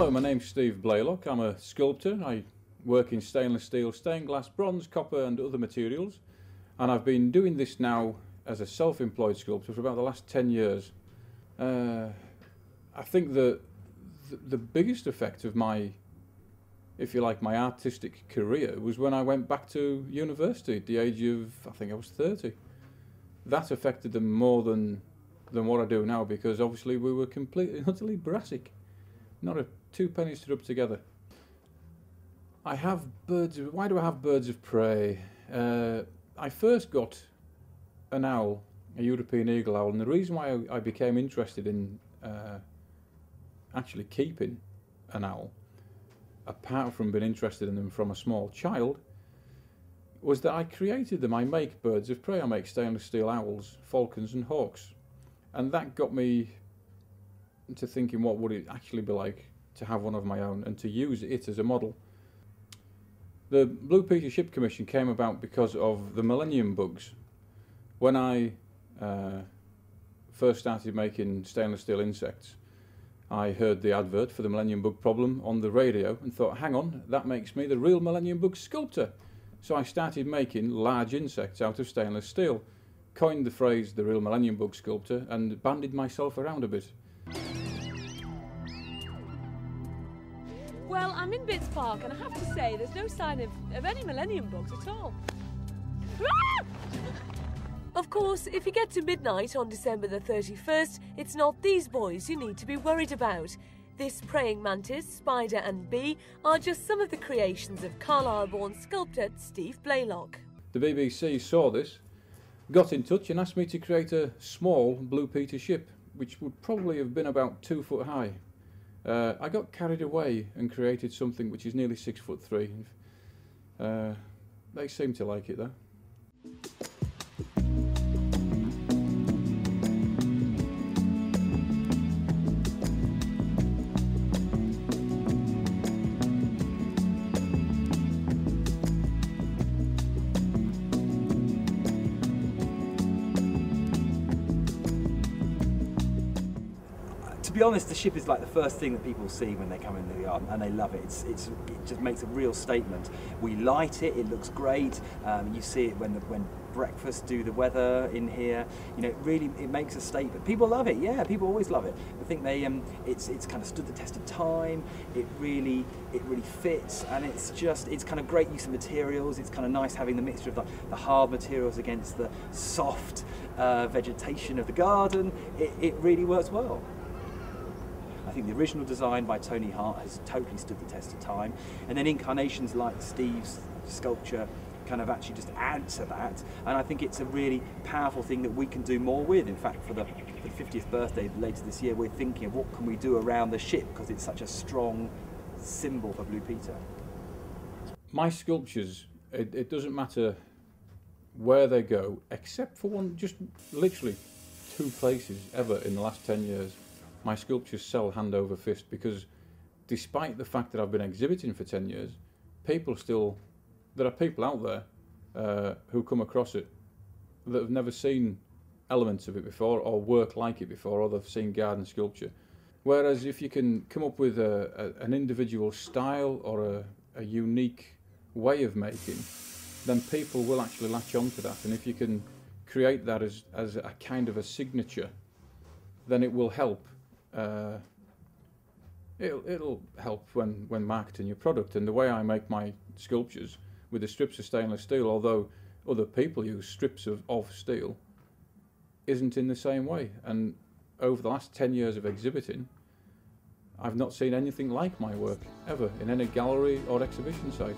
Hello, my name's Steve Blaylock. I'm a sculptor. I work in stainless steel, stained glass, bronze, copper and other materials. And I've been doing this now as a self-employed sculptor for about the last 10 years. I think the biggest effect of my, if you like, my artistic career was when I went back to university at the age of, I think I was 30. That affected them more than what I do now, because obviously we were completely and utterly brassic. Not a two pennies to rub together. I have birds. Why do I have birds of prey? I first got an owl, a European eagle owl, and the reason why I became interested in actually keeping an owl, apart from being interested in them from a small child, was that I created them. I make birds of prey. I make stainless steel owls, falcons and hawks, and that got me into thinking, what would it actually be like to have one of my own and to use it as a model. The Blue Peter Ship Commission came about because of the millennium bugs. When I first started making stainless steel insects, I heard the advert for the millennium bug problem on the radio and thought, hang on, that makes me the real millennium bug sculptor. So I started making large insects out of stainless steel, coined the phrase the real millennium bug sculptor, and bandied myself around a bit. Well, I'm in Bits Park and I have to say there's no sign of any millennium bugs at all. Of course, if you get to midnight on December the 31st, it's not these boys you need to be worried about. This praying mantis, spider and bee are just some of the creations of Carlisle-born sculptor Steve Blaylock. The BBC saw this, got in touch and asked me to create a small Blue Peter ship, which would probably have been about 2 foot high. I got carried away and created something which is nearly 6'3". They seem to like it though. To be honest, the ship is like the first thing that people see when they come into the garden, and they love it. It just makes a real statement. We light it; it looks great. You see it when breakfast do the weather in here. You know, it makes a statement. People love it. Yeah, people always love it. I think it's kind of stood the test of time. It really fits, and it's kind of great use of materials. It's kind of nice having the mixture of the hard materials against the soft vegetation of the garden. It really works well. I think the original design by Tony Hart has totally stood the test of time, and then incarnations like Steve's sculpture kind of actually just add to that, and I think it's a really powerful thing that we can do more with. In fact, for the 50th birthday later this year, we're thinking of what can we do around the ship, because it's such a strong symbol for Blue Peter. My sculptures, it doesn't matter where they go, except for one, just literally 2 places ever in the last 10 years. My sculptures sell hand over fist, because despite the fact that I've been exhibiting for 10 years, there are people out there who come across it that have never seen elements of it before or work like it before, or they've seen garden sculpture. Whereas if you can come up with an individual style or a unique way of making, then people will actually latch on to that. And if you can create that as a kind of a signature, then it will help. It'll help when marketing your product. And the way I make my sculptures with the strips of stainless steel, although other people use strips of steel, isn't in the same way. And over the last 10 years of exhibiting, I've not seen anything like my work ever in any gallery or exhibition site.